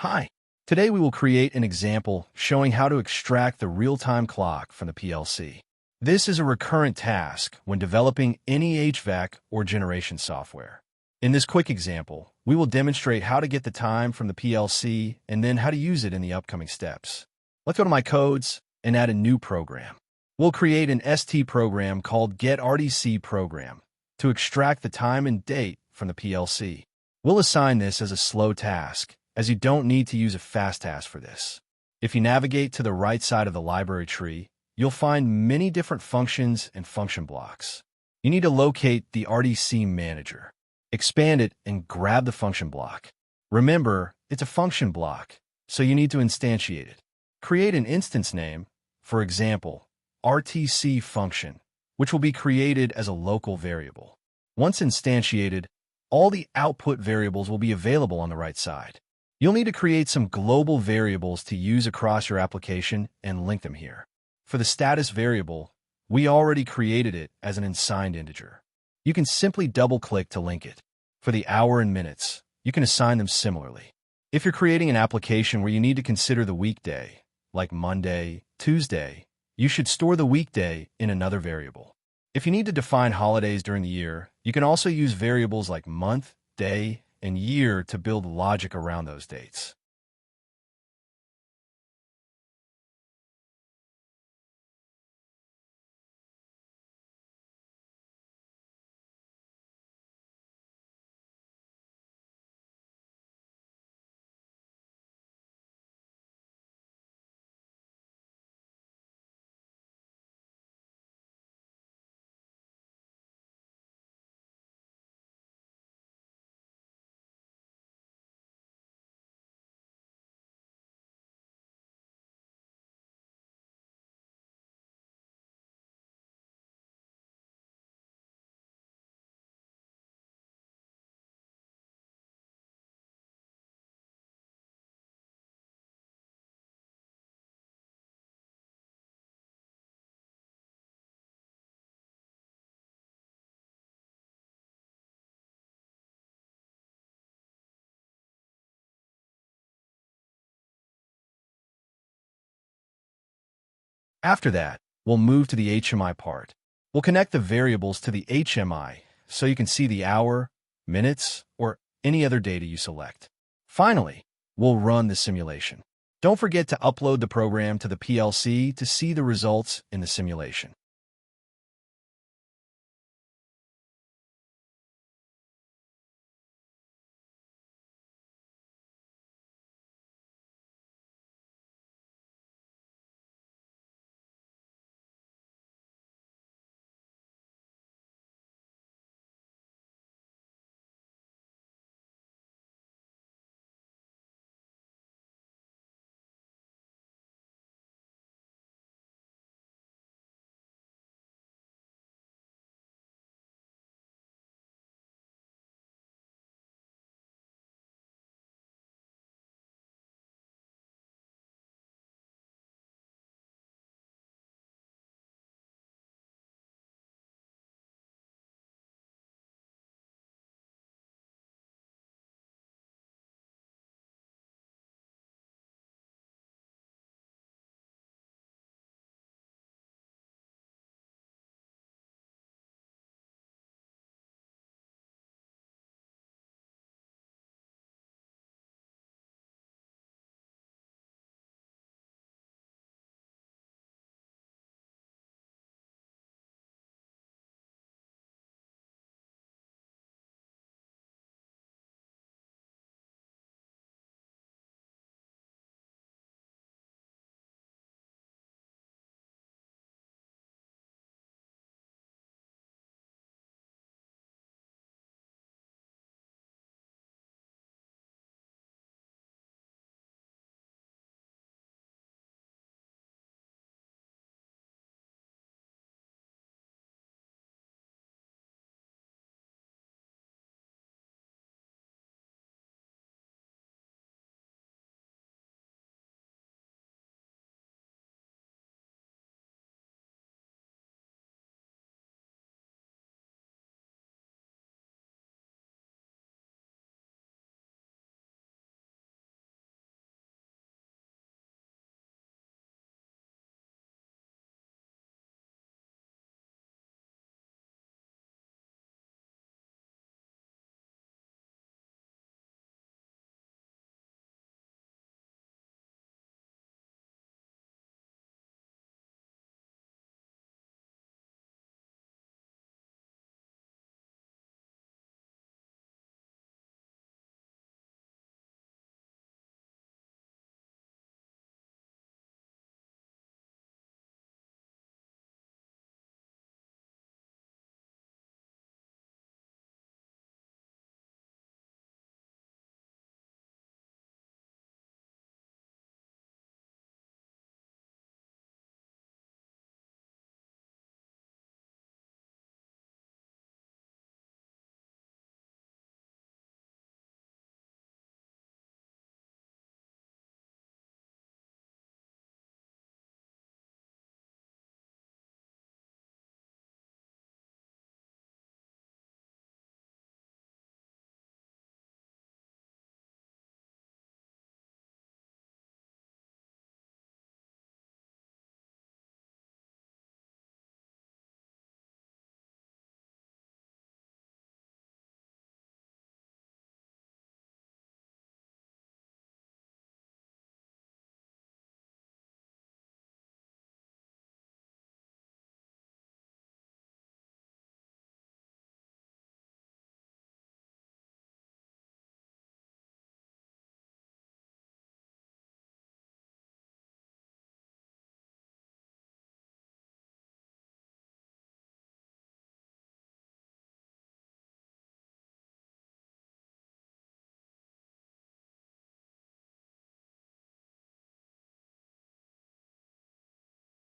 Hi. Today we will create an example showing how to extract the real-time clock from the PLC. This is a recurrent task when developing any HVAC or generation software. In this quick example, we will demonstrate how to get the time from the PLC and then how to use it in the upcoming steps. Let's go to My Codes and add a new program. We'll create an ST program called getRDC program to extract the time and date from the PLC. We'll assign this as a slow task, as you don't need to use a fast task for this. If you navigate to the right side of the library tree, you'll find many different functions and function blocks. You need to locate the RDC manager. Expand it and grab the function block. Remember, it's a function block, so you need to instantiate it. Create an instance name, for example, RTC function, which will be created as a local variable. Once instantiated, all the output variables will be available on the right side. You'll need to create some global variables to use across your application and link them here. For the status variable, we already created it as an unsigned integer. You can simply double-click to link it. For the hour and minutes, you can assign them similarly. If you're creating an application where you need to consider the weekday, like Monday, Tuesday, you should store the weekday in another variable. If you need to define holidays during the year, you can also use variables like month, day, and year to build logic around those dates. After that, we'll move to the HMI part. We'll connect the variables to the HMI so you can see the hour, minutes, or any other data you select. Finally, we'll run the simulation. Don't forget to upload the program to the PLC to see the results in the simulation.